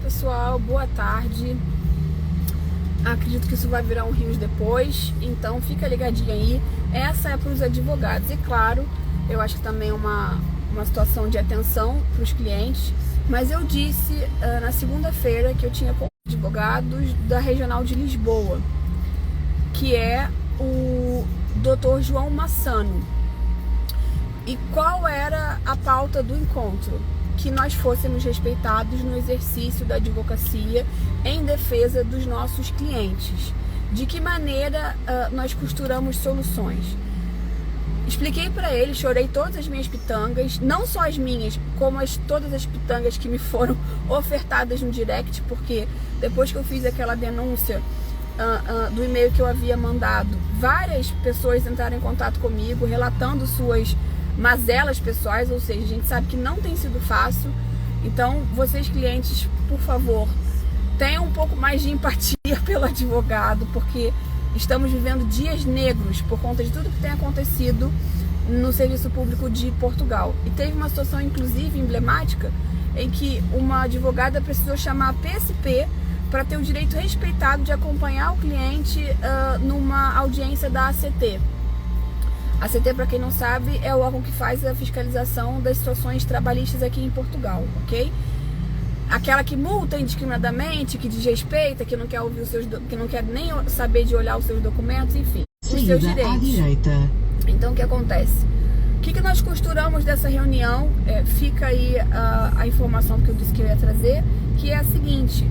pessoal, boa tarde. Acredito que isso vai virar um rios depois, então fica ligadinho aí. Essa é para os advogados e claro, eu acho que também é uma situação de atenção para os clientes, mas eu disse na segunda-feira que eu tinha com advogados da Regional de Lisboa, que é o Dr. João Massano. E qual era a pauta do encontro? Que nós fôssemos respeitados no exercício da advocacia em defesa dos nossos clientes. De que maneira nós costuramos soluções? Expliquei para ele, chorei todas as minhas pitangas, não só as minhas, como todas as pitangas que me foram ofertadas no direct, porque depois que eu fiz aquela denúncia do e-mail que eu havia mandado, várias pessoas entraram em contato comigo, relatando suas mazelas pessoais, ou seja, a gente sabe que não tem sido fácil. Então, vocês clientes, por favor, tenham um pouco mais de empatia pelo advogado, porque estamos vivendo dias negros por conta de tudo que tem acontecido no serviço público de Portugal. E teve uma situação, inclusive, emblemática, em que uma advogada precisou chamar a PSP para ter o direito respeitado de acompanhar o cliente numa audiência da ACT. A ACT, para quem não sabe, é o órgão que faz a fiscalização das situações trabalhistas aqui em Portugal, ok? Aquela que multa indiscriminadamente, que desrespeita, que não quer ouvir os seus, que não quer nem saber de olhar os seus documentos, enfim, os seus direitos. À direita. Então, o que acontece? O que nós costuramos dessa reunião? Fica aí a informação que eu disse que eu ia trazer, que é a seguinte: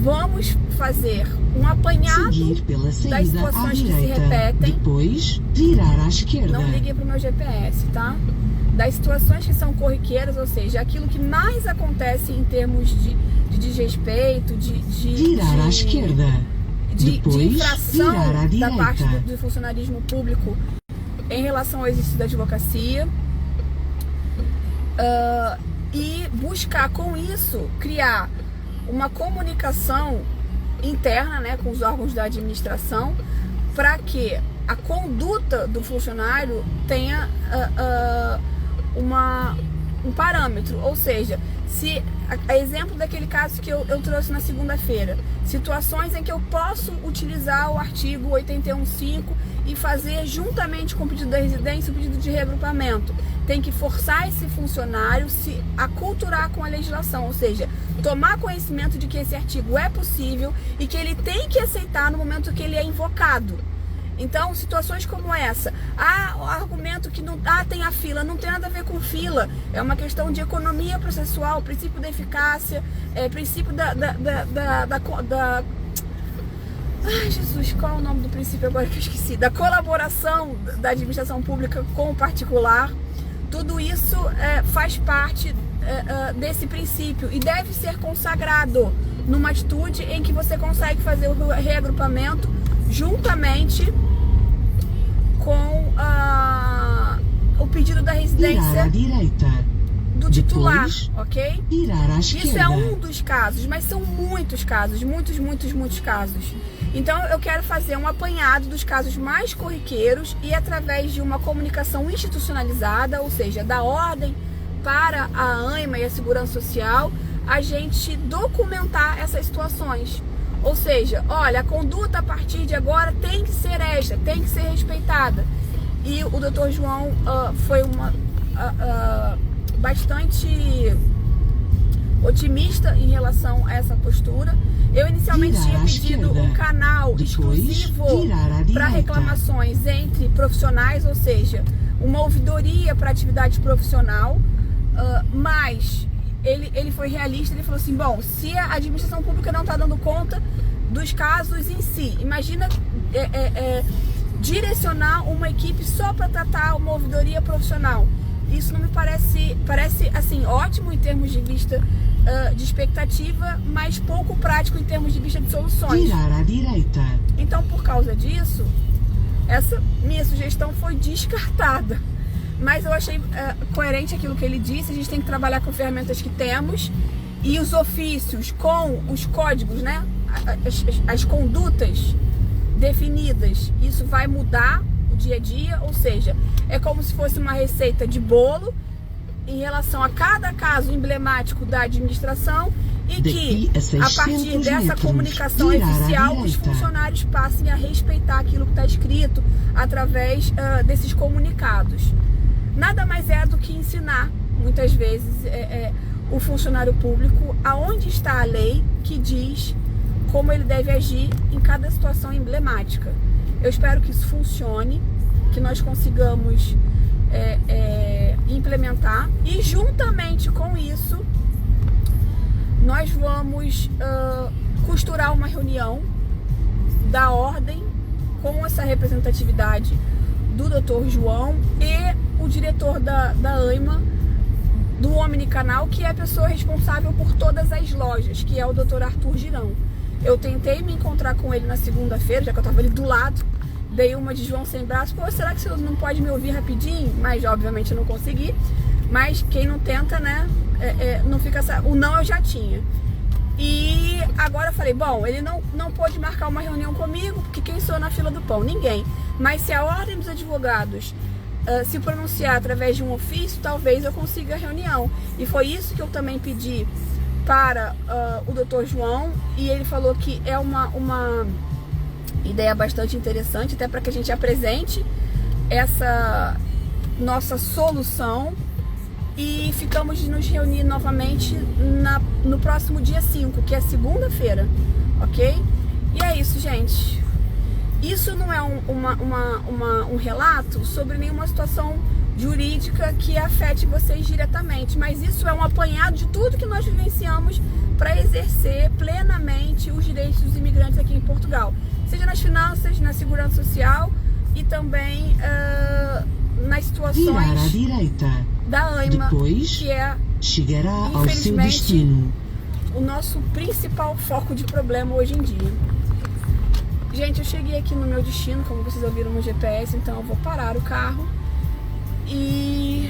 vamos fazer um apanhado das situações que se repetem. Depois virar à esquerda. Não liguem para o meu GPS, tá? Das situações que são corriqueiras, ou seja, aquilo que mais acontece em termos de desrespeito, virar à esquerda. De infração da parte do funcionarismo público em relação ao exercício da advocacia. E buscar com isso criar uma comunicação interna, né, com os órgãos da administração, para que a conduta do funcionário tenha um parâmetro, ou seja, se a exemplo daquele caso que eu trouxe na segunda-feira, situações em que eu posso utilizar o artigo 81.5 e fazer juntamente com o pedido da residência o pedido de reagrupamento, tem que forçar esse funcionário se aculturar com a legislação, ou seja, tomar conhecimento de que esse artigo é possível e que ele tem que aceitar no momento que ele é invocado. Então, situações como essa, o argumento que não tem a fila, não tem nada a ver com fila, é uma questão de economia processual, princípio da eficácia, princípio ai, Jesus, qual é o nome do princípio agora que eu esqueci? Da colaboração da administração pública com o particular. Tudo isso faz parte desse princípio e deve ser consagrado numa atitude em que você consegue fazer o reagrupamento juntamente com o pedido da residência do titular, ok? Isso é um dos casos, mas são muitos casos, muitos casos. Então eu quero fazer um apanhado dos casos mais corriqueiros e através de uma comunicação institucionalizada, ou seja, da ordem para a ANMA e a Segurança Social, a gente documentar essas situações. Ou seja, olha, a conduta a partir de agora tem que ser esta, tem que ser respeitada. E o Dr. João foi bastante otimista em relação a essa postura. Eu inicialmente tinha pedido um canal exclusivo para reclamações entre profissionais, ou seja, uma ouvidoria para atividade profissional, mas ele foi realista, ele falou assim, bom, se a administração pública não está dando conta dos casos em si, imagina direcionar uma equipe só para tratar uma ouvidoria profissional. Isso não me parece assim, ótimo em termos de vista de expectativa, mas pouco prático em termos de vista de soluções. Virar à direita. Então, por causa disso, essa minha sugestão foi descartada. Mas eu achei coerente aquilo que ele disse. A gente tem que trabalhar com ferramentas que temos e os ofícios com os códigos, né? As condutas definidas. Isso vai mudar o dia a dia, ou seja, é como se fosse uma receita de bolo em relação a cada caso emblemático da administração e que, a partir dessa comunicação oficial, os funcionários passem a respeitar aquilo que está escrito através desses comunicados. Nada mais é do que ensinar, muitas vezes, o funcionário público aonde está a lei que diz como ele deve agir em cada situação emblemática. Eu espero que isso funcione, que nós consigamos implementar, e juntamente com isso nós vamos costurar uma reunião da ordem com essa representatividade do Dr. João e o diretor da ANIMA, do Omnicanal, que é a pessoa responsável por todas as lojas, que é o Dr. Arthur Girão. Eu tentei me encontrar com ele na segunda-feira, já que eu estava ali do lado, dei uma de João sem braço. Pô, será que você não pode me ouvir rapidinho? Mas obviamente eu não consegui. Mas quem não tenta, né, não fica... O não eu já tinha. E agora eu falei, bom, ele não pôde marcar uma reunião comigo, porque quem sou na fila do pão? Ninguém. Mas se a Ordem dos Advogados se pronunciar através de um ofício, talvez eu consiga a reunião. E foi isso que eu também pedi para o Dr. João, e ele falou que é uma ideia bastante interessante, até para que a gente apresente essa nossa solução, e ficamos de nos reunir novamente no próximo dia 5, que é segunda-feira, ok? E é isso, gente. Isso não é um relato sobre nenhuma situação jurídica que afete vocês diretamente, mas isso é um apanhado de tudo que nós vivenciamos para exercer plenamente os direitos dos imigrantes aqui em Portugal, seja nas finanças, na segurança social e também nas situações à direita. Da ANIMA, Depois, que é, chegará ao seu destino, o nosso principal foco de problema hoje em dia. Gente, eu cheguei aqui no meu destino, como vocês ouviram no GPS, então eu vou parar o carro e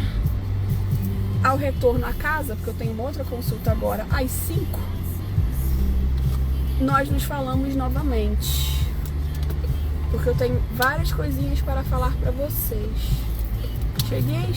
ao retorno à casa, porque eu tenho uma outra consulta agora às 5, nós nos falamos novamente, porque eu tenho várias coisinhas para falar para vocês. Cheguei.